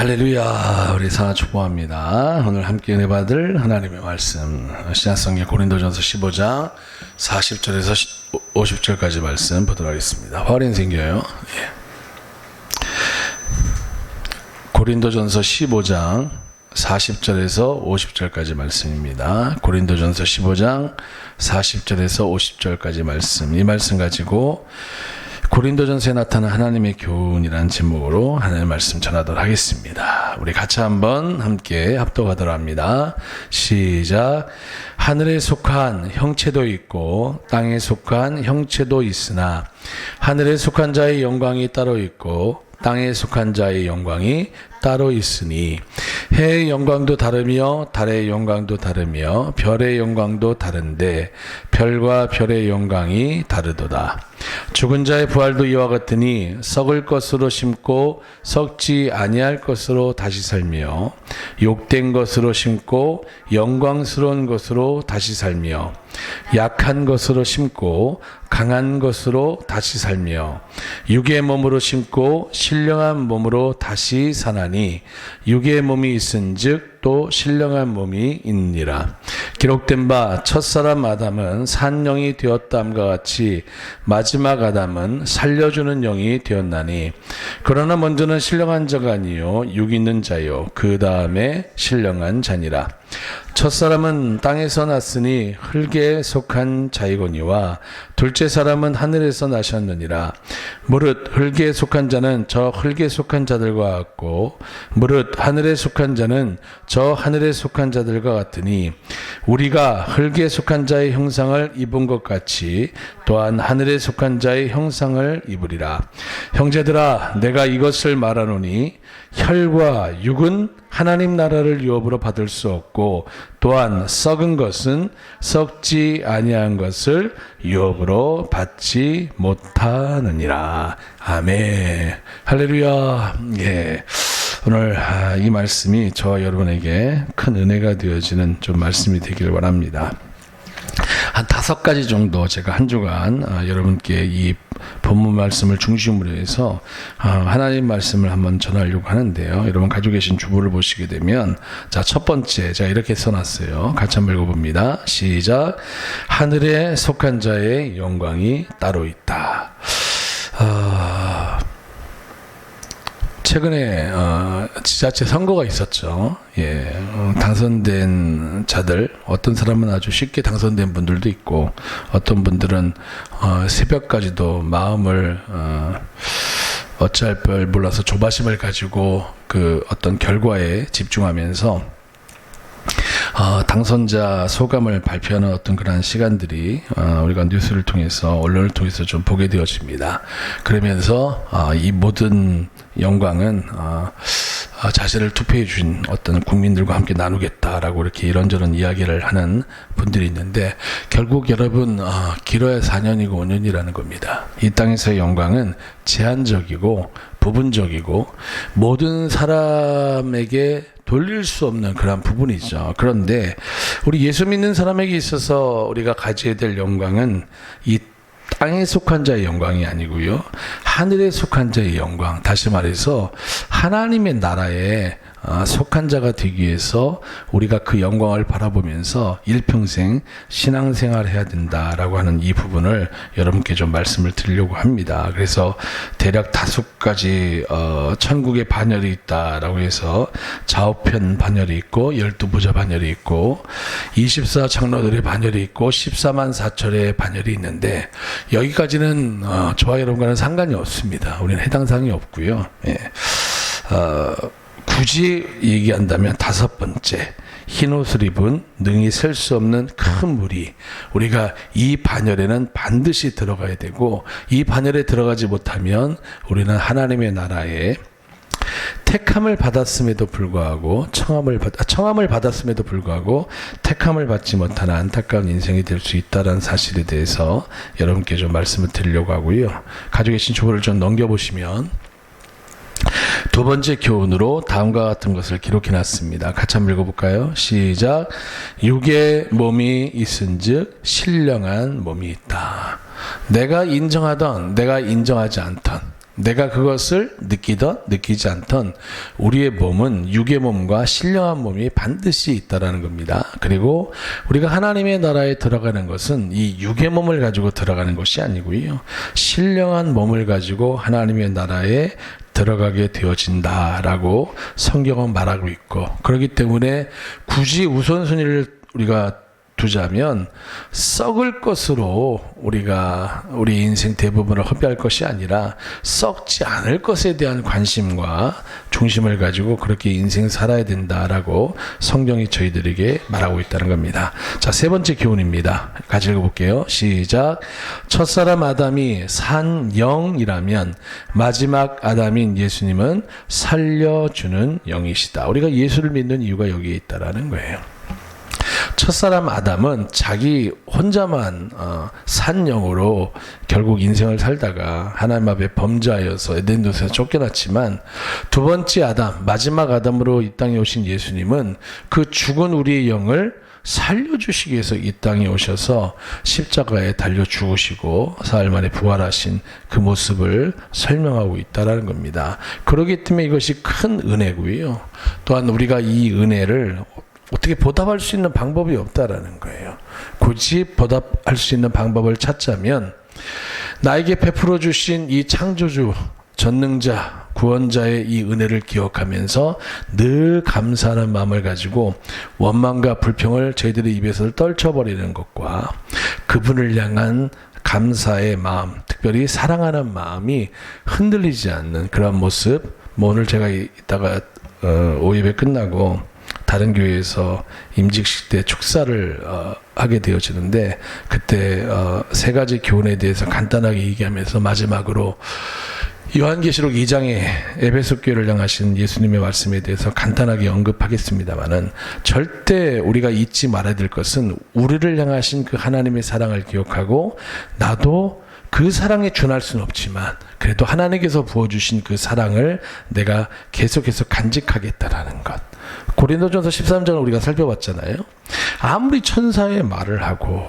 할렐루야. 우리 사 축복합니다. 오늘 함께 은혜 받을 하나님의 말씀 신약성경 고린도전서 15장 40절에서 50절까지 말씀 보도록 하겠습니다. 화려히 생겨요. 고린도전서 15장 40절에서 50절까지 말씀입니다. 고린도전서 15장 40절에서 50절까지 말씀, 이 말씀 가지고 고린도전서에 나타난 하나님의 교훈이라는 제목으로 하나님의 말씀 전하도록 하겠습니다. 우리 같이 한번 함께 합독하도록 합니다. 시작. 하늘에 속한 형체도 있고 땅에 속한 형체도 있으나 하늘에 속한 자의 영광이 따로 있고 땅에 속한 자의 영광이 따로 있으니 해의 영광도 다르며 달의 영광도 다르며 별의 영광도 다른데 별과 별의 영광이 다르도다. 죽은 자의 부활도 이와 같으니 썩을 것으로 심고 썩지 아니할 것으로 다시 살며 욕된 것으로 심고 영광스러운 것으로 다시 살며 약한 것으로 심고 강한 것으로 다시 살며 육의 몸으로 심고 신령한 몸으로 다시 사나니 육의 몸이 있은즉 또 신령한 몸이 있느니라. 기록된 바 첫사람 아담은 산 영이 되었다함과 같이 마지막 아담은 살려주는 영이 되었나니 그러나 먼저는 신령한 자가 아니요 육 있는 자요 그 다음에 신령한 자니라. 첫사람은 땅에서 났으니 흙에 속한 자이거니와 둘째 사람은 하늘에서 나셨느니라. 무릇 흙에 속한 자는 저 흙에 속한 자들과 같고 무릇 하늘에 속한 자는 저 하늘에 속한 자들과 같으니 우리가 흙에 속한 자의 형상을 입은 것 같이 또한 하늘에 속한 자의 형상을 입으리라. 형제들아, 내가 이것을 말하노니 혈과 육은 하나님 나라를 유업으로 받을 수 없고 또한 썩은 것은 썩지 아니한 것을 유업으로 받지 못하느니라. 아멘. 할렐루야. 예. 오늘 이 말씀이 저와 여러분에게 큰 은혜가 되어지는 좀 말씀이 되기를 바랍니다. 한 5가지 정도 제가 한 주간 여러분께 이 본문 말씀을 중심으로 해서 하나님 말씀을 한번 전하려고 하는데요. 여러분 가지고 계신 주보를 보시게 되면 자, 첫 번째 제가 이렇게 써놨어요. 같이 한번 읽어봅니다. 시작. 하늘에 속한 자의 영광이 따로 있다. 최근에 지자체 선거가 있었죠. 예, 당선된 자들, 어떤 사람은 아주 쉽게 당선된 분들도 있고 어떤 분들은 새벽까지도 마음을 어찌할 걸 몰라서 조바심을 가지고 그 어떤 결과에 집중하면서 당선자 소감을 발표하는 어떤 그런 시간들이 우리가 뉴스를 통해서 언론을 통해서 좀 보게 되어집니다. 그러면서 이 모든 영광은 자신을 투표해 준 어떤 국민들과 함께 나누겠다라고 이렇게 이런저런 이야기를 하는 분들이 있는데 결국 여러분 길어야 4년이고 5년이라는 겁니다. 이 땅에서의 영광은 제한적이고 부분적이고 모든 사람에게 돌릴 수 없는 그런 부분이죠. 그런데 우리 예수 믿는 사람에게 있어서 우리가 가져야 될 영광은 이 땅에 속한 자의 영광이 아니고요. 하늘에 속한 자의 영광. 다시 말해서 하나님의 나라에 속한 자가 되기 위해서 우리가 그 영광을 바라보면서 일평생 신앙생활을 해야 된다라고 하는 이 부분을 여러분께 좀 말씀을 드리려고 합니다. 그래서 대략 5가지 천국의 반열이 있다라고 해서 좌우편 반열이 있고 12부자 반열이 있고 24장로들의 반열이 있고 14만 4천의 반열이 있는데 여기까지는 저와 여러분과는 상관이 없습니다. 우리는 해당 사항이 없고요. 예. 굳이 얘기한다면 5번째, 흰옷을 입은 능히 셀 수 없는 큰 무리. 우리가 이 반열에는 반드시 들어가야 되고 이 반열에 들어가지 못하면 우리는 하나님의 나라에 택함을 받았음에도 불구하고 청함을 받았음에도 불구하고 택함을 받지 못하는 안타까운 인생이 될 수 있다는 사실에 대해서 여러분께 좀 말씀을 드리려고 하고요. 가지고 계신 주보를 좀 넘겨보시면 두 번째 교훈으로 다음과 같은 것을 기록해놨습니다. 같이 한번 읽어볼까요? 시작. 육의 몸이 있은즉 신령한 몸이 있다. 내가 인정하던 내가 인정하지 않던 내가 그것을 느끼던 느끼지 않던 우리의 몸은 육의 몸과 신령한 몸이 반드시 있다라는 겁니다. 그리고 우리가 하나님의 나라에 들어가는 것은 이 육의 몸을 가지고 들어가는 것이 아니고요. 신령한 몸을 가지고 하나님의 나라에 들어가게 되어진다라고 성경은 말하고 있고, 그렇기 때문에 굳이 우선순위를 우리가 두자면 썩을 것으로 우리가 우리 인생 대부분을 허비할 것이 아니라 썩지 않을 것에 대한 관심과 중심을 가지고 그렇게 인생 살아야 된다라고 성경이 저희들에게 말하고 있다는 겁니다. 자, 세 번째 교훈입니다. 같이 읽어볼게요. 시작. 첫사람 아담이 산 영이라면 마지막 아담인 예수님은 살려주는 영이시다. 우리가 예수를 믿는 이유가 여기에 있다라는 거예요. 첫사람 아담은 자기 혼자만 산 영으로 결국 인생을 살다가 하나님 앞에 범죄하여서 에덴동산에서 쫓겨났지만, 두 번째 아담, 마지막 아담으로 이 땅에 오신 예수님은 그 죽은 우리의 영을 살려주시기 위해서 이 땅에 오셔서 십자가에 달려 죽으시고 사흘 만에 부활하신 그 모습을 설명하고 있다는 겁니다. 그렇기 때문에 이것이 큰 은혜고요. 또한 우리가 이 은혜를 어떻게 보답할 수 있는 방법이 없다라는 거예요. 굳이 보답할 수 있는 방법을 찾자면 나에게 베풀어 주신 이 창조주, 전능자, 구원자의 이 은혜를 기억하면서 늘 감사하는 마음을 가지고 원망과 불평을 저희들의 입에서 떨쳐버리는 것과 그분을 향한 감사의 마음, 특별히 사랑하는 마음이 흔들리지 않는 그런 모습. 오늘 제가 이따가 5예배 끝나고 다른 교회에서 임직식 때 축사를 하게 되어지는데, 그때 세 가지 교훈에 대해서 간단하게 얘기하면서 마지막으로 요한계시록 2장에 에베소 교회를 향하신 예수님의 말씀에 대해서 간단하게 언급하겠습니다마는, 절대 우리가 잊지 말아야 될 것은 우리를 향하신 그 하나님의 사랑을 기억하고, 나도 그 사랑에 준할 수는 없지만 그래도 하나님께서 부어주신 그 사랑을 내가 계속해서 간직하겠다라는 것. 고린도전서 13장을 우리가 살펴봤잖아요. 아무리 천사의 말을 하고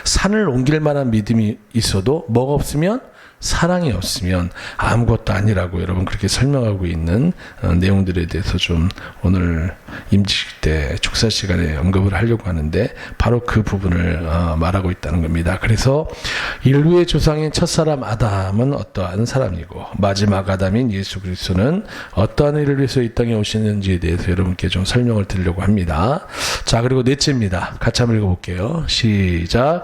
산을 옮길 만한 믿음이 있어도 뭐가 없으면, 사랑이 없으면 아무것도 아니라고 여러분 그렇게 설명하고 있는 내용들에 대해서 좀 오늘 임직식 때 축사 시간에 언급을 하려고 하는데, 바로 그 부분을 말하고 있다는 겁니다. 그래서 인류의 조상인 첫사람 아담은 어떠한 사람이고 마지막 아담인 예수 그리스도는 어떠한 일을 위해서 이 땅에 오시는지에 대해서 여러분께 좀 설명을 드리려고 합니다. 자, 그리고 넷째입니다. 같이 한번 읽어볼게요. 시작.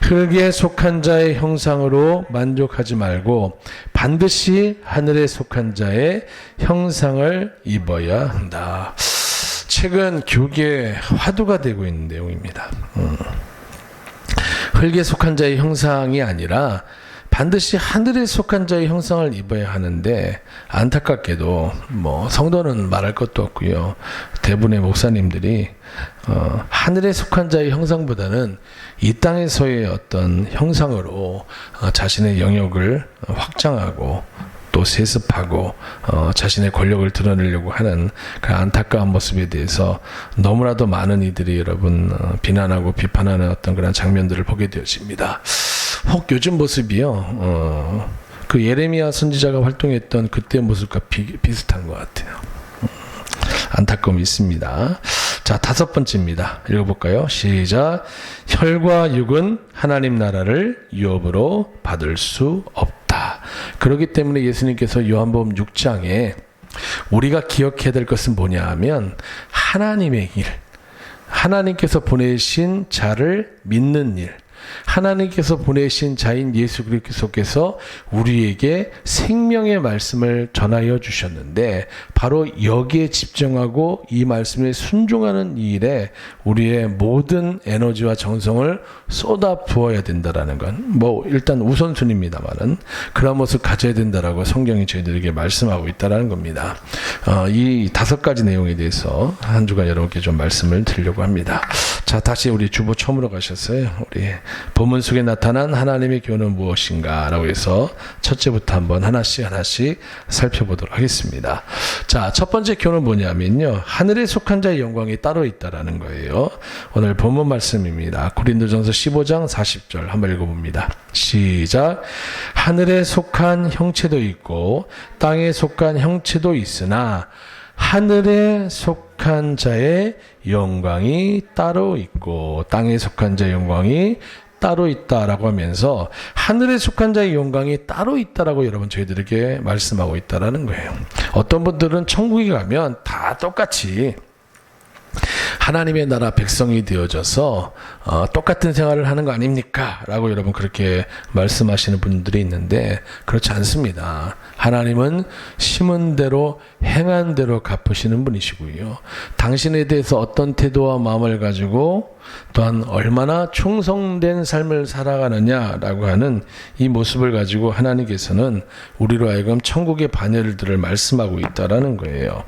흙에 속한 자의 형상으로 만족하지 말고 반드시 하늘에 속한 자의 형상을 입어야 한다. 최근 교계에 화두가 되고 있는 내용입니다. 흙에 속한 자의 형상이 아니라 반드시 하늘에 속한 자의 형상을 입어야 하는데, 안타깝게도 성도는 말할 것도 없고요. 대부분의 목사님들이 하늘에 속한 자의 형상보다는 이 땅에서의 어떤 형상으로 자신의 영역을 확장하고 또 세습하고 자신의 권력을 드러내려고 하는 그 안타까운 모습에 대해서 너무나도 많은 이들이 여러분 비난하고 비판하는 어떤 그런 장면들을 보게 되어집니다. 혹 요즘 모습이요, 그 예레미야 선지자가 활동했던 그때 모습과 비슷한 것 같아요. 안타까움이 있습니다. 자, 다섯 번째입니다. 읽어볼까요? 시작. 혈과 육은 하나님 나라를 유업으로 받을 수 없다. 그렇기 때문에 예수님께서 요한복음 6장에 우리가 기억해야 될 것은 뭐냐 하면, 하나님의 일, 하나님께서 보내신 자를 믿는 일, 하나님께서 보내신 자인 예수 그리스도께서 우리에게 생명의 말씀을 전하여 주셨는데, 바로 여기에 집중하고 이 말씀에 순종하는 이 일에 우리의 모든 에너지와 정성을 쏟아 부어야 된다라는 건 일단 우선순위입니다만은 그런 모습 가져야 된다라고 성경이 저희들에게 말씀하고 있다라는 겁니다. 이 다섯 가지 내용에 대해서 한 주간 여러분께 좀 말씀을 드리려고 합니다. 자, 다시 우리 주보 처음으로 가셨어요. 우리 본문 속에 나타난 하나님의 교훈은 무엇인가 라고 해서 첫째부터 한번 하나씩 살펴보도록 하겠습니다. 자, 첫 번째 교훈은 뭐냐면요, 하늘에 속한 자의 영광이 따로 있다라는 거예요. 오늘 본문 말씀입니다. 고린도전서 15장 40절 한번 읽어봅니다. 시작. 하늘에 속한 형체도 있고 땅에 속한 형체도 있으나 하늘에 속한 자의 영광이 따로 있고 땅에 속한 자의 영광이 따로 있다라고 하면서 하늘에 속한 자의 영광이 따로 있다라고 여러분 저희들에게 말씀하고 있다라는 거예요. 어떤 분들은 천국에 가면 다 똑같이 하나님의 나라 백성이 되어져서 똑같은 생활을 하는 거 아닙니까? 라고 여러분 그렇게 말씀하시는 분들이 있는데 그렇지 않습니다. 하나님은 심은 대로 행한 대로 갚으시는 분이시고요. 당신에 대해서 어떤 태도와 마음을 가지고 또한 얼마나 충성된 삶을 살아가느냐라고 하는 이 모습을 가지고 하나님께서는 우리로 하여금 천국의 반열들을 말씀하고 있다라는 거예요.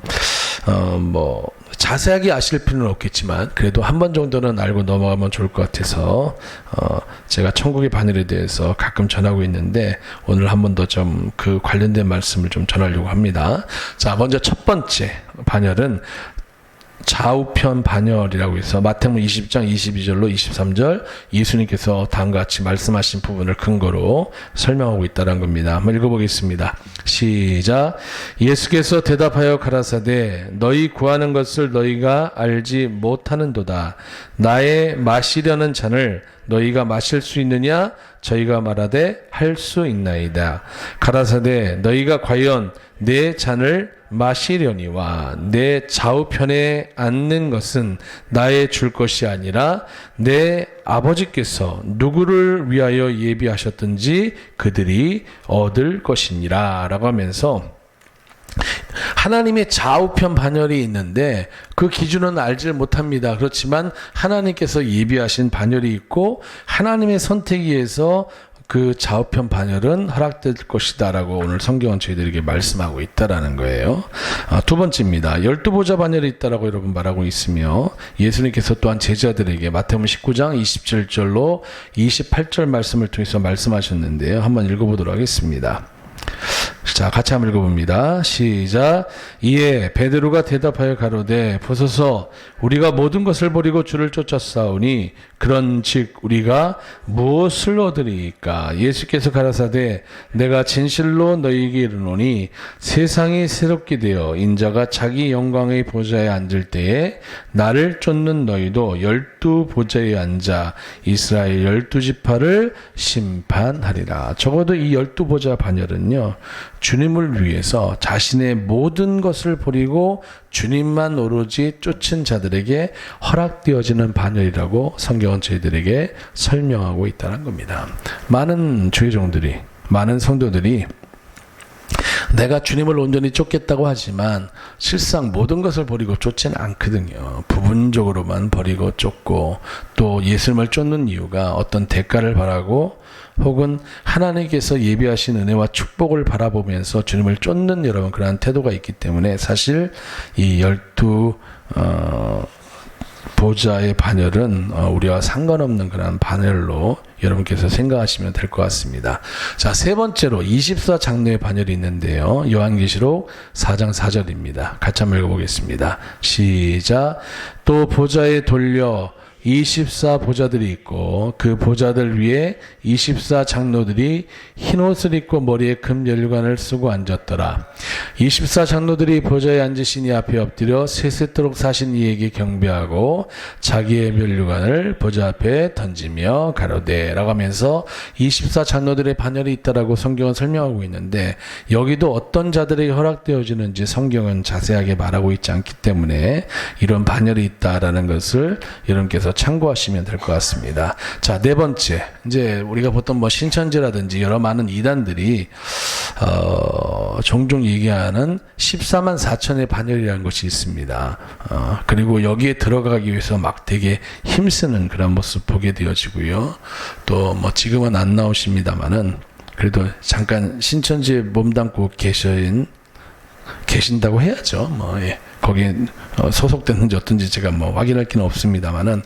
자세하게 아실 필요는 없겠지만 그래도 한 번 정도는 알고 넘어가면 좋을 것 같아서 제가 천국의 반열에 대해서 가끔 전하고 있는데 오늘 한 번 더 좀 그 관련된 말씀을 좀 전하려고 합니다. 자, 먼저 첫 번째 반열은 좌우편 반열이라고 해서 마태복음 20장 22절로 23절 예수님께서 다음과 같이 말씀하신 부분을 근거로 설명하고 있다는 겁니다. 한번 읽어보겠습니다. 시작. 예수께서 대답하여 가라사대 너희 구하는 것을 너희가 알지 못하는도다. 나의 마시려는 잔을 너희가 마실 수 있느냐? 저희가 말하되 할 수 있나이다. 가라사대 너희가 과연 내 잔을 마시려니와 내 좌우편에 앉는 것은 나의 줄 것이 아니라 내 아버지께서 누구를 위하여 예비하셨든지 그들이 얻을 것이니라 라고 하면서 하나님의 좌우편 반열이 있는데 그 기준은 알지 못합니다. 그렇지만 하나님께서 예비하신 반열이 있고 하나님의 선택에 의해서 그 좌우편 반열은 허락될 것이다 라고 오늘 성경은 저희들에게 말씀하고 있다라는 거예요. 두 번째입니다. 12보좌 반열이 있다라고 여러분 말하고 있으며 예수님께서 또한 제자들에게 마태복음 19장 27절로 28절 말씀을 통해서 말씀하셨는데요. 한번 읽어보도록 하겠습니다. 자, 같이 한번 읽어봅니다. 시작. 이에 베드로가 대답하여 가로되 보소서 우리가 모든 것을 버리고 주를 쫓았사오니 그런즉 우리가 무엇을 얻으리이까? 예수께서 가라사대 내가 진실로 너희에게 이르노니 세상이 새롭게 되어 인자가 자기 영광의 보좌에 앉을 때에 나를 쫓는 너희도 12보좌에 앉아 이스라엘 12지파를 심판하리라. 적어도 이 12보좌 반열은요, 주님을 위해서 자신의 모든 것을 버리고 주님만 오로지 쫓은 자들에게 허락되어지는 반열이라고 성경은 저희들에게 설명하고 있다는 겁니다. 많은 주의 종들이, 많은 성도들이 내가 주님을 온전히 쫓겠다고 하지만 실상 모든 것을 버리고 쫓지는 않거든요. 부분적으로만 버리고 쫓고 또 예수님을 쫓는 이유가 어떤 대가를 바라고 혹은 하나님께서 예비하신 은혜와 축복을 바라보면서 주님을 쫓는 여러분 그러한 태도가 있기 때문에 사실 이 12보좌의 반열은 우리와 상관없는 그런 반열로 여러분께서 생각하시면 될 것 같습니다. 자, 세 번째로 24장로의 반열이 있는데요. 요한계시록 4장 4절입니다. 같이 한번 읽어보겠습니다. 시작. 또 보좌에 돌려 24보좌들이 있고 그 보좌들 위에 24장로들이 흰옷을 입고 머리에 금 연류관을 쓰고 앉았더라. 24장로들이 보좌에 앉으신 이 앞에 엎드려 세세토록 사신 이에게 경배하고 자기의 연류관을 보좌 앞에 던지며 가로되 라고 하면서 24장로들의 반열이 있다라고 성경은 설명하고 있는데 여기도 어떤 자들에게 허락되어지는지 성경은 자세하게 말하고 있지 않기 때문에 이런 반열이 있다라는 것을 여러분께서 참고하시면 될 것 같습니다. 자, 네 번째, 이제 우리가 보통 뭐 신천지라든지 여러 많은 이단들이 종종 얘기하는 14만 4천의 반열이라는 것이 있습니다. 그리고 여기에 들어가기 위해서 막 되게 힘쓰는 그런 모습 보게 되어지고요. 또 뭐 지금은 안 나오십니다만은 그래도 잠깐 신천지에 몸담고 계신다고 해야죠. 거기에 소속됐는지 어떤지 제가 확인할 기는 없습니다만은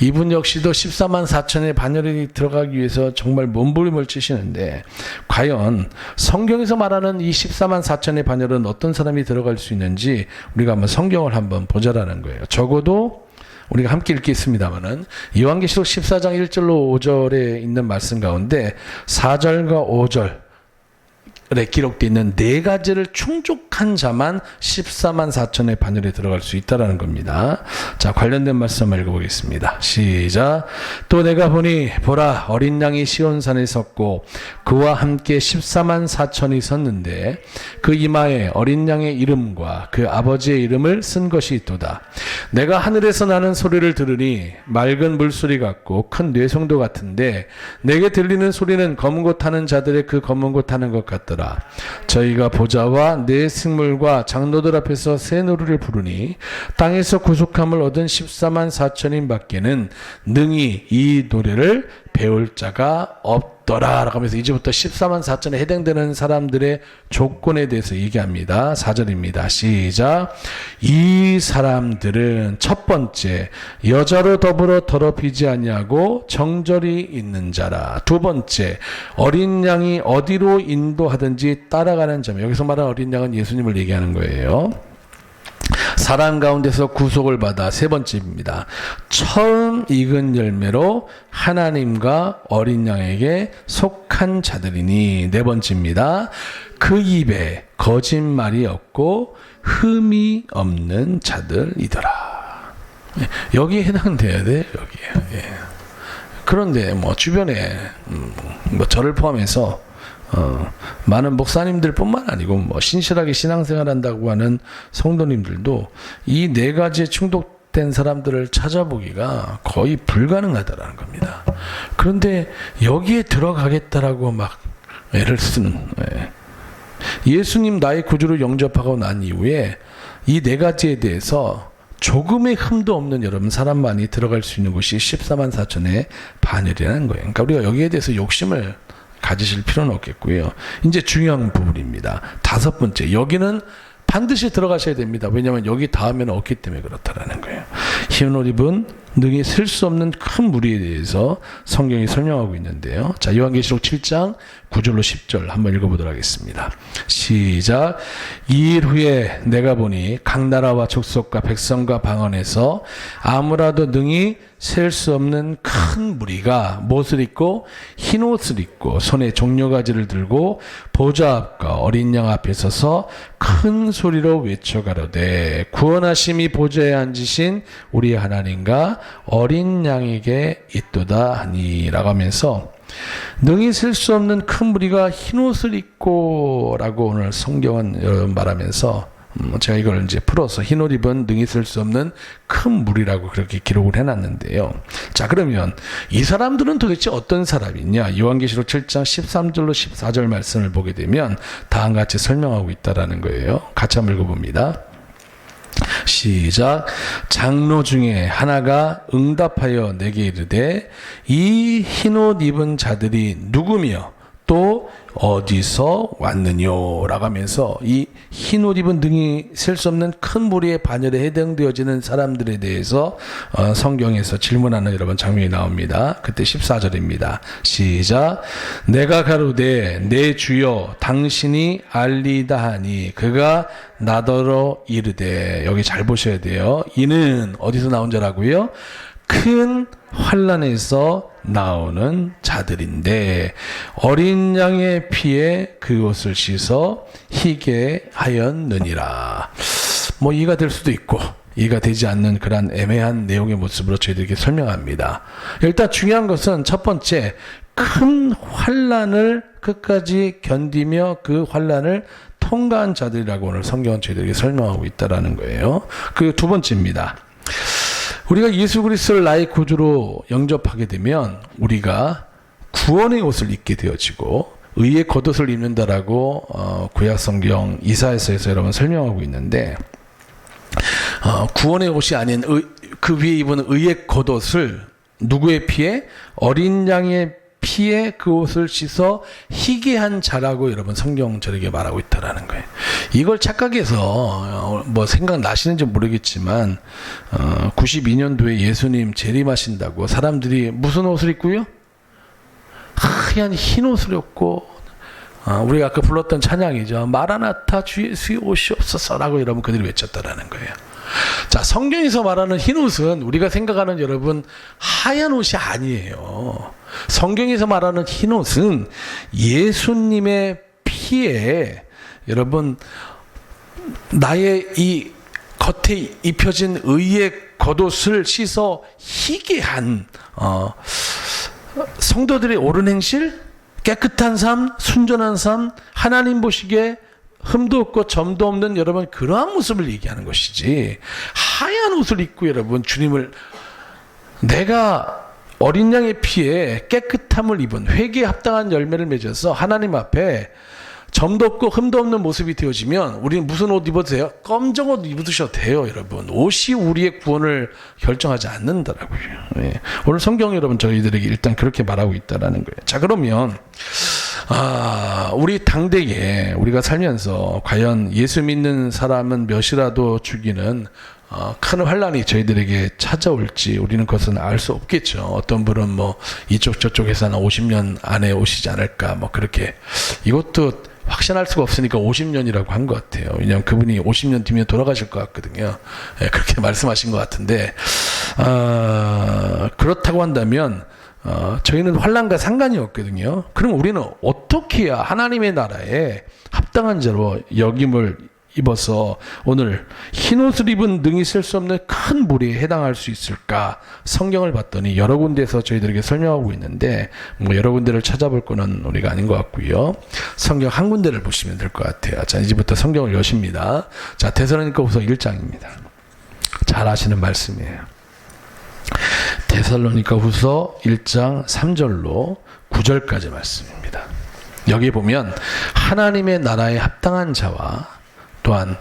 이분 역시도 14만 4천의 반열에 들어가기 위해서 정말 몸부림을 치시는데 과연 성경에서 말하는 이 14만 4천의 반열은 어떤 사람이 들어갈 수 있는지 우리가 한번 성경을 한번 보자라는 거예요. 적어도 우리가 함께 읽겠습니다만은 요한계시록 14장 1절로 5절에 있는 말씀 가운데 4절과 5절 기록되어 있는 네 가지를 충족한 자만 14만 4천의 반열에 들어갈 수 있다는 겁니다. 자, 관련된 말씀 읽어보겠습니다. 시작. 또 내가 보니 보라 어린 양이 시온산에 섰고 그와 함께 14만 4천이 섰는데 그 이마에 어린 양의 이름과 그 아버지의 이름을 쓴 것이 있도다. 내가 하늘에서 나는 소리를 들으니 맑은 물소리 같고 큰 뇌성도 같은데 내게 들리는 소리는 검은 것 타는 자들의 그 검은 것 타는 것 같더라. 저희가 보좌와 네 생물과 장로들 앞에서 새 노래를 부르니 땅에서 구속함을 얻은 14만 4천인 밖에는 능히 이 노래를 배울 자가 없더라 라고 하면서 이제부터 14만 4천에 해당되는 사람들의 조건에 대해서 얘기합니다. 4절입니다. 시작. 이 사람들은 첫 번째 여자로 더불어 더럽히지 아니하고 정절이 있는 자라. 두 번째 어린 양이 어디로 인도하든지 따라가는 자며, 여기서 말하는 어린 양은 예수님을 얘기하는 거예요. 사람 가운데서 구속을 받아. 세 번째입니다. 처음 익은 열매로 하나님과 어린 양에게 속한 자들이니. 네 번째입니다. 그 입에 거짓말이 없고 흠이 없는 자들이더라. 여기에 해당돼야 돼. 여기에. 그런데 주변에 저를 포함해서 많은 목사님들 뿐만 아니고 신실하게 신앙생활 한다고 하는 성도님들도 이 네 가지에 충족된 사람들을 찾아보기가 거의 불가능하다라는 겁니다. 그런데 여기에 들어가겠다라고 막 애를 쓰는, 예수님 나의 구주로 영접하고 난 이후에 이 네 가지에 대해서 조금의 흠도 없는 여러분 사람만이 들어갈 수 있는 곳이 14만 4천의 반열이라는 거예요. 그러니까 우리가 여기에 대해서 욕심을 가지실 필요는 없겠고요. 이제 중요한 부분입니다. 다섯 번째, 여기는 반드시 들어가셔야 됩니다. 왜냐하면 여기 다음에는 없기 때문에 그렇다라는 거예요. 흰 옷 입은 능히 셀 수 없는 큰 무리에 대해서 성경이 설명하고 있는데요. 자, 요한계시록 7장 9절로 10절 한번 읽어보도록 하겠습니다. 시작. 이 일 후에 내가 보니 각 나라와 족속과 백성과 방언에서 아무라도 능히 셀 수 없는 큰 무리가 무엇을 입고 흰 옷을 입고 손에 종려가지를 들고 보좌 앞과 어린 양 앞에 서서 큰 소리로 외쳐가로되 구원하심이 보좌에 앉으신 우리 하나님과 어린 양에게 있도다 하니라고 하면서 능히 셀 수 없는 큰 무리가 흰 옷을 입고 라고 오늘 성경은 말하면서 제가 이걸 이제 풀어서 흰 옷 입은 능히 셀 수 없는 큰 무리라고 그렇게 기록을 해놨는데요. 자, 그러면 이 사람들은 도대체 어떤 사람이냐? 요한계시록 7장 13절로 14절 말씀을 보게 되면 다음과 같이 설명하고 있다라는 거예요. 같이 한번 읽어봅니다. 시작. 장로 중에 하나가 응답하여 내게 이르되 이 흰옷 입은 자들이 누구며 또 어디서 왔느뇨 라고 하면서 이 흰옷 입은 능히 셀 수 없는 큰 무리의 반열에 해당되어지는 사람들에 대해서 성경에서 질문하는 여러분 장면이 나옵니다. 그때 14절입니다. 시작. 내가 가로되 내 주여 당신이 알리다 하니 그가 나더러 이르되, 여기 잘 보셔야 돼요. 이는 어디서 나온 자라고요? 큰 환난에서 나오는 자들인데 어린 양의 피에 그것을 씻어 희게 하였느니라. 이해가 될 수도 있고 이해가 되지 않는 그런 애매한 내용의 모습으로 저희들에게 설명합니다. 일단 중요한 것은 첫 번째, 큰 환난을 끝까지 견디며 그 환난을 통과한 자들이라고 오늘 성경은 저희들에게 설명하고 있다라는 거예요. 그 두 번째입니다. 우리가 예수 그리스도를 나의 구주로 영접하게 되면 우리가 구원의 옷을 입게 되어지고 의의 겉옷을 입는다라고 구약 성경 이사야서에서 여러분 설명하고 있는데, 구원의 옷이 아닌 그 위에 입은 의의 겉옷을 누구의 피에? 어린 양의 피에 그 옷을 씻어 희게 한 자라고 여러분 성경 저렇게 말하고 있다라는 거예요. 이걸 착각해서 뭐 생각나시는지 모르겠지만 92년도에 예수님 재림하신다고 사람들이 무슨 옷을 입고요? 하얀 흰 옷을 입고 우리가 아까 불렀던 찬양이죠. 마라나타 주 예수의 옷이 없어서라고 여러분 그들이 외쳤다라는 거예요. 자, 성경에서 말하는 흰 옷은 우리가 생각하는 여러분 하얀 옷이 아니에요. 성경에서 말하는 흰 옷은 예수님의 피에 여러분 나의 이 겉에 입혀진 의의 겉옷을 씻어 희게 한 성도들의 옳은 행실, 깨끗한 삶, 순전한 삶, 하나님 보시기에 흠도 없고 점도 없는 여러분 그러한 모습을 얘기하는 것이지, 하얀 옷을 입고 여러분 주님을 내가 어린 양의 피에 깨끗함을 입은 회개에 합당한 열매를 맺어서 하나님 앞에 점도 없고 흠도 없는 모습이 되어지면 우리는 무슨 옷 입어도 돼요? 검정 옷 입으셔도 돼요. 여러분 옷이 우리의 구원을 결정하지 않는다라고요. 네. 오늘 성경 여러분 저희들에게 일단 그렇게 말하고 있다라는 거예요. 자, 그러면 우리 당대에 우리가 살면서 과연 예수 믿는 사람은 몇이라도 죽이는 큰 환란이 저희들에게 찾아올지 우리는 그것은 알 수 없겠죠. 어떤 분은 뭐 이쪽 저쪽에서는 50년 안에 오시지 않을까 뭐 그렇게, 이것도 확신할 수가 없으니까 50년이라고 한 것 같아요. 왜냐하면 그분이 50년 뒤면 돌아가실 것 같거든요. 네, 그렇게 말씀하신 것 같은데 그렇다고 한다면 저희는 환난과 상관이 없거든요. 그럼 우리는 어떻게 해야 하나님의 나라에 합당한 자로 여김을 입어서 오늘 흰옷을 입은 능히 셀 수 없는 큰 무리에 해당할 수 있을까? 성경을 봤더니 여러 군데에서 저희들에게 설명하고 있는데 뭐 여러 군데를 찾아볼 거는 우리가 아닌 것 같고요. 성경 한 군데를 보시면 될 것 같아요. 자, 이제부터 성경을 여십니다. 자, 데살로니가후서 1장입니다. 잘 아시는 말씀이에요. 데살로니가후서 1장 3절로 9절까지 말씀입니다. 여기 보면 하나님의 나라에 합당한 자와 또한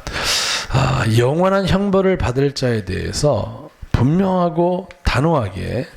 영원한 형벌을 받을 자에 대해서 분명하고 단호하게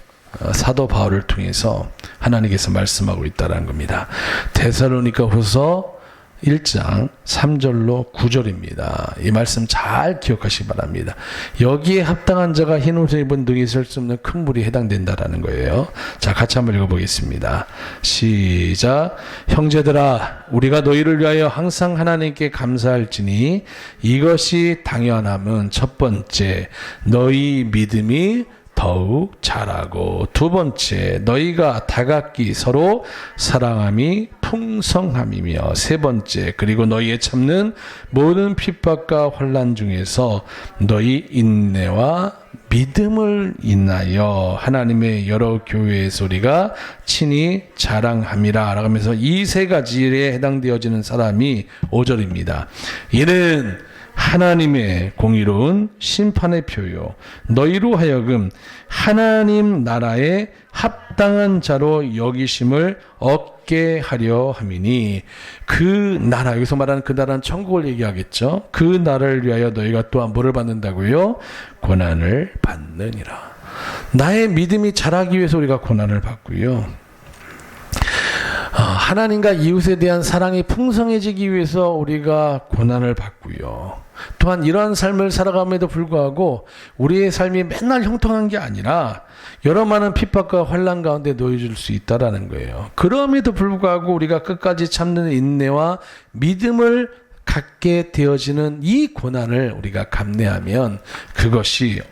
사도 바울을 통해서 하나님께서 말씀하고 있다는 겁니다. 데살로니가후서 1장 3절로 9절입니다. 이 말씀 잘 기억하시기 바랍니다. 여기에 합당한 자가 흰옷을 입은 능히 셀 수 없는 큰 물이 해당된다라는 거예요. 자, 같이 한번 읽어보겠습니다. 시작. 형제들아, 우리가 너희를 위하여 항상 하나님께 감사할지니 이것이 당연함은 첫 번째 너희 믿음이 더욱 자라고, 두 번째 너희가 다각기 서로 사랑함이 풍성함이며, 세 번째 그리고 너희의 참는 모든 핍박과 환난 중에서 너희 인내와 믿음을 인하여 하나님의 여러 교회의 소리가 친히 자랑함이라 라면서 이 세 가지에 해당되어지는 사람이 5절입니다. 이는 하나님의 공의로운 심판의 표요 너희로 하여금 하나님 나라에 합당한 자로 여기심을 얻게 하려 함이니, 그 나라, 여기서 말하는 그 나라는 천국을 얘기하겠죠. 그 나라를 위하여 너희가 또한 뭐를 받는다고요? 고난을 받느니라. 나의 믿음이 자라기 위해서 우리가 고난을 받고요, 하나님과 이웃에 대한 사랑이 풍성해지기 위해서 우리가 고난을 받고요, 또한 이러한 삶을 살아감에도 불구하고 우리의 삶이 맨날 형통한 게 아니라 여러 많은 핍박과 환난 가운데 놓여질 수 있다라는 거예요. 그럼에도 불구하고 우리가 끝까지 참는 인내와 믿음을 갖게 되어지는 이 고난을 우리가 감내하면 그것이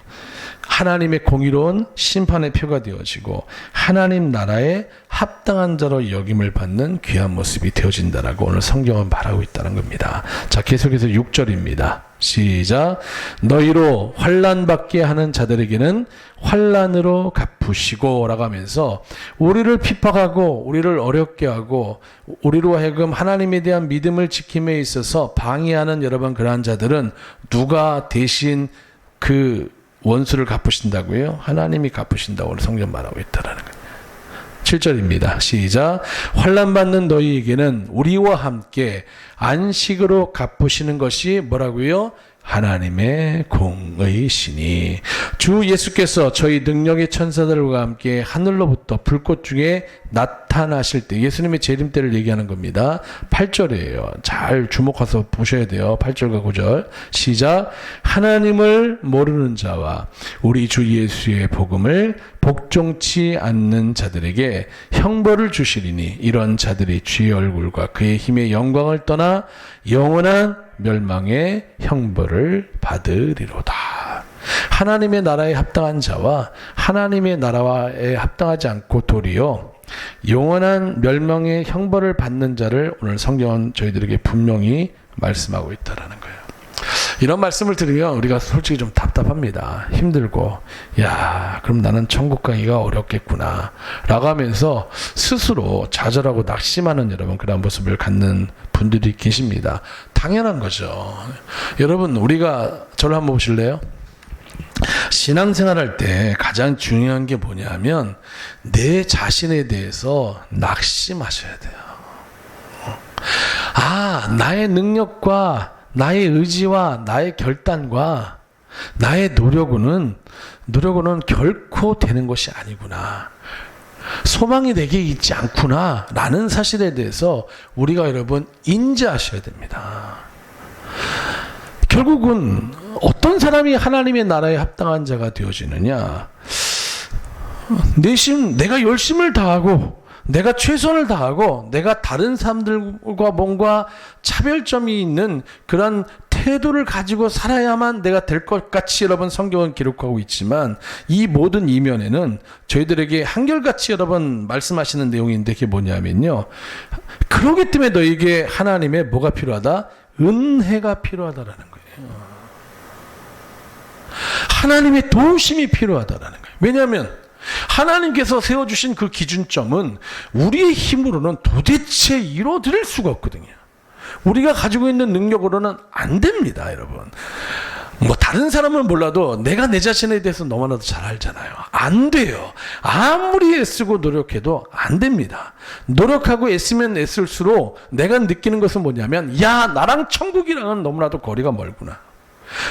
하나님의 공의로운 심판의 표가 되어지고 하나님 나라에 합당한 자로 여김을 받는 귀한 모습이 되어진다라고 오늘 성경은 말하고 있다는 겁니다. 자, 계속해서 6절입니다. 시작. 너희로 환난 받게 하는 자들에게는 환난으로 갚으시고 라고 하면서 우리를 핍박하고 우리를 어렵게 하고 우리로 하여금 하나님에 대한 믿음을 지킴에 있어서 방해하는 여러분 그러한 자들은 누가 대신 그 원수를 갚으신다고요? 하나님이 갚으신다고 오늘 성경 말하고 있다라는 거예요. 7절입니다. 시작. 환난 받는 너희에게는 우리와 함께 안식으로 갚으시는 것이 뭐라고요? 하나님의 공의 신이. 주 예수께서 저희 능력의 천사들과 함께 하늘로부터 불꽃 중에 나타나실 때, 예수님의 재림 때를 얘기하는 겁니다. 8절이에요. 잘 주목해서 보셔야 돼요. 8절과 9절 시작. 하나님을 모르는 자와 우리 주 예수의 복음을 복종치 않는 자들에게 형벌을 주시리니 이런 자들이 주의 얼굴과 그의 힘의 영광을 떠나 영원한 멸망의 형벌을 받으리로다. 하나님의 나라에 합당한 자와 하나님의 나라에 합당하지 않고 도리어 영원한 멸망의 형벌을 받는 자를 오늘 성경은 저희들에게 분명히 말씀하고 있다라는 거예요. 이런 말씀을 들으면 우리가 솔직히 좀 답답합니다. 힘들고, 야, 그럼 나는 천국 가기가 어렵겠구나 라고 하면서 스스로 좌절하고 낙심하는 여러분, 그런 모습을 갖는 분들이 계십니다. 당연한 거죠. 여러분, 우리가 저를 한번 보실래요? 신앙생활 할 때 가장 중요한 게 뭐냐면 내 자신에 대해서 낙심하셔야 돼요. 나의 능력과 나의 의지와 나의 결단과 나의 노력으로는 결코 되는 것이 아니구나. 소망이 내게 있지 않구나 라는 사실에 대해서 우리가 여러분 인지하셔야 됩니다. 결국은 어떤 사람이 하나님의 나라에 합당한 자가 되어지느냐, 내심 내가 열심을 다하고 내가 최선을 다하고 내가 다른 사람들과 뭔가 차별점이 있는 그런 태도를 가지고 살아야만 내가 될 것 같이 여러분 성경은 기록하고 있지만, 이 모든 이면에는 저희들에게 한결같이 여러분 말씀하시는 내용인데, 그게 뭐냐면요, 그러기 때문에 너에게 하나님의 뭐가 필요하다? 은혜가 필요하다라는 거예요. 하나님의 도우심이 필요하다라는 거예요. 왜냐하면 하나님께서 세워주신 그 기준점은 우리의 힘으로는 도대체 이뤄드릴 수가 없거든요. 우리가 가지고 있는 능력으로는 안 됩니다, 여러분. 다른 사람은 몰라도 내가 내 자신에 대해서 너무나도 잘 알잖아요. 안 돼요. 아무리 애쓰고 노력해도 안 됩니다. 노력하고 애쓰면 애쓸수록 내가 느끼는 것은 뭐냐면, 야, 나랑 천국이랑은 너무나도 거리가 멀구나.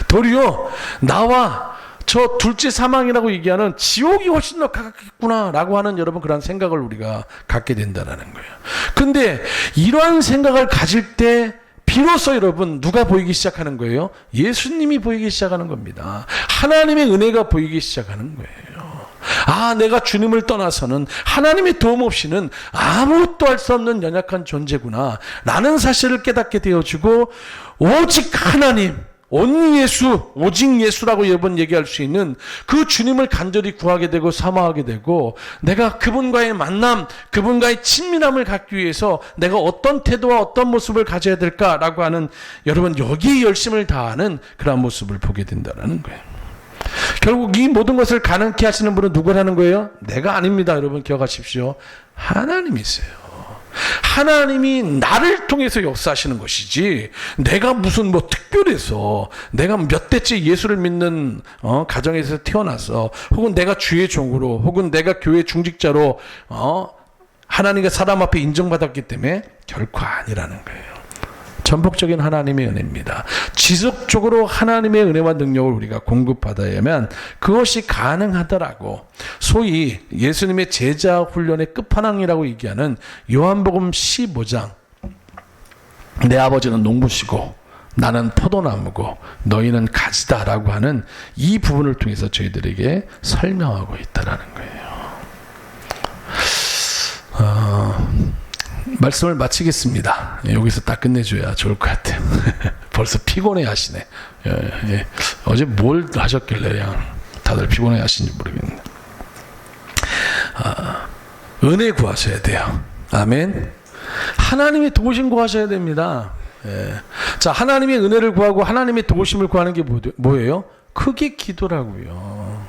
도리어 나와 저 둘째 사망이라고 얘기하는 지옥이 훨씬 더 가깝겠구나 라고 하는 여러분 그런 생각을 우리가 갖게 된다는 거예요. 근데 이러한 생각을 가질 때 비로소 여러분 누가 보이기 시작하는 거예요? 예수님이 보이기 시작하는 겁니다. 하나님의 은혜가 보이기 시작하는 거예요. 내가 주님을 떠나서는 하나님의 도움 없이는 아무것도 할 수 없는 연약한 존재구나 라는 사실을 깨닫게 되어지고, 오직 하나님, only 예수, 오직 예수라고 여러분 얘기할 수 있는 그 주님을 간절히 구하게 되고 사모하게 되고, 내가 그분과의 만남, 그분과의 친밀함을 갖기 위해서 내가 어떤 태도와 어떤 모습을 가져야 될까라고 하는 여러분 여기에 열심을 다하는 그런 모습을 보게 된다는 거예요. 결국 이 모든 것을 가능케 하시는 분은 누구라는 거예요? 내가 아닙니다. 여러분 기억하십시오. 하나님이세요. 하나님이 나를 통해서 역사하시는 것이지, 내가 무슨 특별해서 내가 몇 대째 예수를 믿는 가정에서 태어나서, 혹은 내가 주의 종으로, 혹은 내가 교회 중직자로 하나님과 사람 앞에 인정받았기 때문에 결코 아니라는 거예요. 전폭적인 하나님의 은혜입니다. 지속적으로 하나님의 은혜와 능력을 우리가 공급받아야만 그것이 가능하더라고. 소위 예수님의 제자 훈련의 끝판왕이라고 얘기하는 요한복음 15장, 내 아버지는 농부시고 나는 포도나무고 너희는 가지다라고 하는 이 부분을 통해서 저희들에게 설명하고 있다는 거예요. 말씀을 마치겠습니다. 여기서 딱 끝내줘야 좋을 것 같아요. 벌써 피곤해 하시네. 예. 어제 뭘 하셨길래 그냥 다들 피곤해 하시는지 모르겠네. 은혜 구하셔야 돼요. 아멘. 하나님의 도우심 구하셔야 됩니다. 예. 자, 하나님의 은혜를 구하고 하나님의 도우심을 구하는 게 뭐예요? 그게 기도라고요.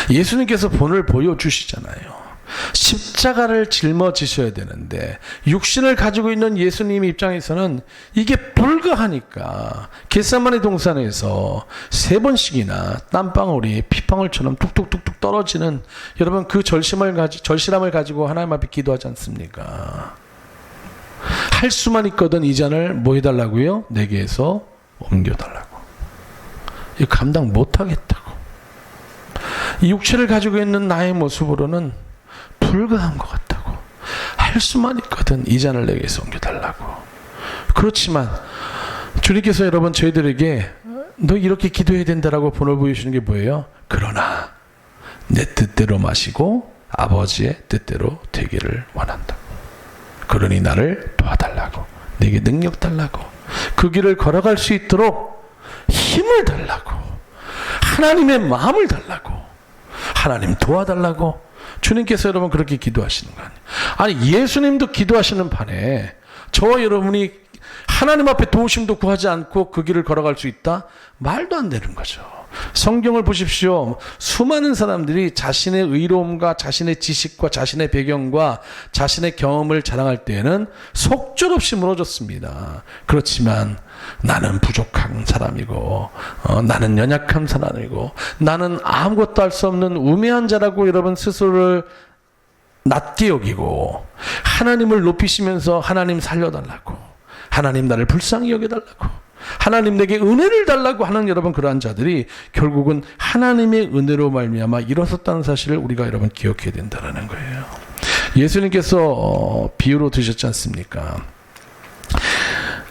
예수님께서 본을 보여주시잖아요. 십자가를 짊어지셔야 되는데 육신을 가지고 있는 예수님 입장에서는 이게 불가하니까 겟세마네 동산에서 3번씩이나 땀방울이 피방울처럼 뚝뚝뚝뚝 떨어지는, 여러분 그 절실함을 가지고 하나님 앞에 기도하지 않습니까? 할 수만 있거든 이 잔을 뭐 해달라고요? 내게서 옮겨달라고. 이 감당 못하겠다고. 이 육체를 가지고 있는 나의 모습으로는 불가한 것 같다고. 할 수만 있거든 이 잔을 내게서 옮겨달라고. 그렇지만 주님께서 여러분 저희들에게 너 이렇게 기도해야 된다라고 본을 보여주시는 게 뭐예요? 그러나 내 뜻대로 마시고 아버지의 뜻대로 되기를 원한다. 그러니 나를 도와달라고. 내게 능력 달라고. 그 길을 걸어갈 수 있도록 힘을 달라고. 하나님의 마음을 달라고. 하나님 도와달라고. 주님께서 여러분 그렇게 기도하시는 거 아니에요. 아니 예수님도 기도하시는 판에 저와 여러분이 하나님 앞에 도우심도 구하지 않고 그 길을 걸어갈 수 있다? 말도 안 되는 거죠. 성경을 보십시오. 수많은 사람들이 자신의 의로움과 자신의 지식과 자신의 배경과 자신의 경험을 자랑할 때에는 속절없이 무너졌습니다. 그렇지만 나는 부족한 사람이고 나는 연약한 사람이고 나는 아무것도 할 수 없는 우매한 자라고 여러분 스스로를 낮게 여기고 하나님을 높이시면서 하나님 살려달라고, 하나님 나를 불쌍히 여겨달라고, 하나님 내게 은혜를 달라고 하는 여러분 그러한 자들이 결국은 하나님의 은혜로 말미암아 일어섰다는 사실을 우리가 여러분 기억해야 된다는 거예요. 예수님께서 비유로 드셨지 않습니까?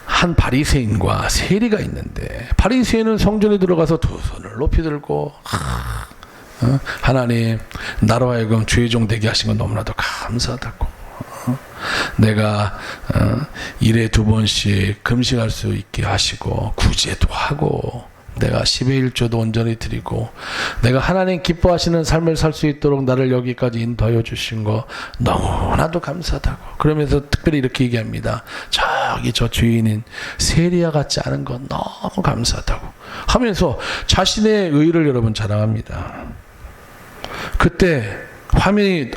한 바리새인과 세리가 있는데 바리새인은 성전에 들어가서 두 손을 높이 들고 하나님 나로 하여금 죄종 되게 하신 건 너무나도 감사하다고, 내가 일에 2번씩 금식할 수 있게 하시고 구제도 하고 내가 10의 1조도 온전히 드리고 내가 하나님 기뻐하시는 삶을 살 수 있도록 나를 여기까지 인도하여 주신 거 너무나도 감사하다고. 그러면서 특별히 이렇게 얘기합니다. 저기 저 주인인 세리와 같지 않은 거 너무 감사하다고 하면서 자신의 의를 여러분 자랑합니다. 그때 화면이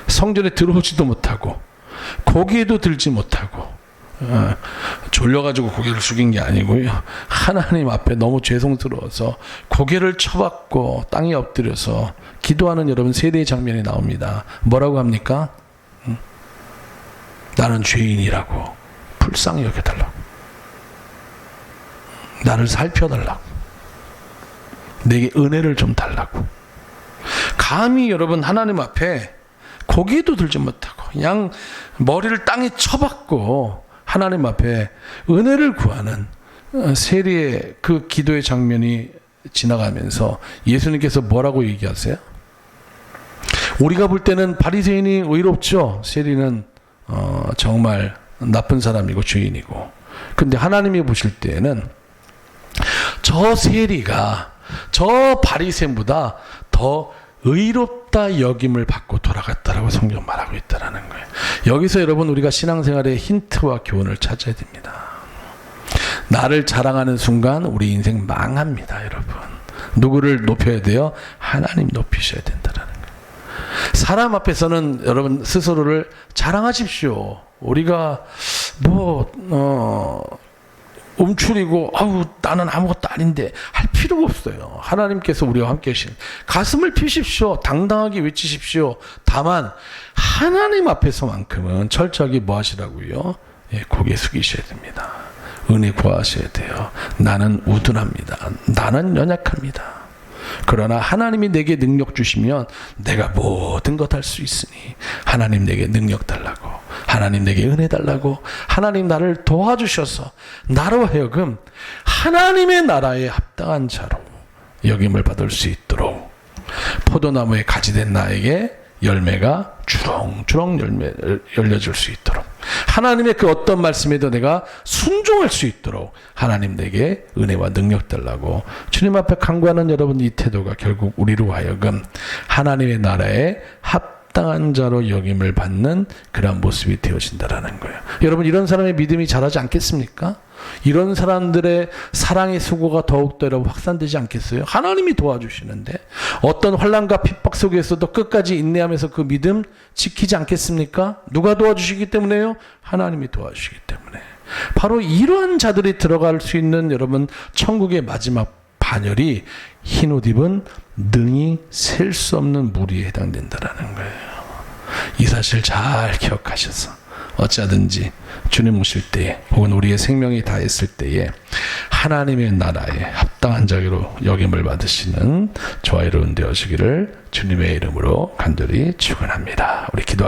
성전에 들어오지도 못하고 고개도 들지 못하고 졸려가지고 고개를 숙인 게 아니고요. 하나님 앞에 너무 죄송스러워서 고개를 쳐박고 땅에 엎드려서 기도하는 여러분 세대의 장면이 나옵니다. 뭐라고 합니까? 나는 죄인이라고 불쌍히 여겨달라고, 나를 살펴달라고, 내게 은혜를 좀 달라고. 감히 여러분 하나님 앞에 고개도 들지 못하고 그냥 머리를 땅에 쳐박고 하나님 앞에 은혜를 구하는 세리의 그 기도의 장면이 지나가면서 예수님께서 뭐라고 얘기하세요? 우리가 볼 때는 바리새인이 의롭죠. 세리는 정말 나쁜 사람이고 죄인이고. 근데 하나님이 보실 때에는 저 세리가 저 바리새인보다 더 의롭다 여김을 받고 돌아갔다라고 성경 말하고 있다라는 거예요. 여기서 여러분 우리가 신앙생활의 힌트와 교훈을 찾아야 됩니다. 나를 자랑하는 순간 우리 인생 망합니다, 여러분. 누구를 높여야 돼요? 하나님 높이셔야 된다라는 거예요. 사람 앞에서는 여러분 스스로를 자랑하십시오. 우리가 움츠리고 나는 아무것도 아닌데 할 필요가 없어요. 하나님께서 우리와 함께 계신 가슴을 피십시오. 당당하게 외치십시오. 다만 하나님 앞에서만큼은 철저하게 뭐 하시라고요? 고개 숙이셔야 됩니다. 은혜 구하셔야 돼요. 나는 우둔합니다. 나는 연약합니다. 그러나 하나님이 내게 능력 주시면 내가 모든 것 할 수 있으니 하나님 내게 능력 달라고, 하나님 내게 은혜 달라고, 하나님 나를 도와주셔서 나로 하여금 하나님의 나라에 합당한 자로 여김을 받을 수 있도록 포도나무에 가지된 나에게 열매가 주렁주렁 열려줄 수 있도록, 하나님의 그 어떤 말씀에도 내가 순종할 수 있도록 하나님 내게 은혜와 능력 달라고 주님 앞에 간구하는 여러분 이 태도가 결국 우리로 하여금 하나님의 나라에 합당한 자로 여김을 받는 그런 모습이 되어진다라는 거예요. 여러분 이런 사람의 믿음이 자라지 않겠습니까? 이런 사람들의 사랑의 수고가 더욱더 여러분 확산되지 않겠어요? 하나님이 도와주시는데 어떤 환난과 핍박 속에서도 끝까지 인내하면서 그 믿음 지키지 않겠습니까? 누가 도와주시기 때문에요? 하나님이 도와주시기 때문에. 바로 이러한 자들이 들어갈 수 있는 여러분 천국의 마지막 반열이 흰 옷 입은 능히 셀 수 없는 무리에 해당된다라는 거예요. 이 사실 잘 기억하셔서 어찌하든지 주님 오실 때에 혹은 우리의 생명이 다했을 때에 하나님의 나라에 합당한 자기로 여김을 받으시는 저와 여러분 되어지기를 주님의 이름으로 간절히 축원합니다. 우리 기도하겠습니다.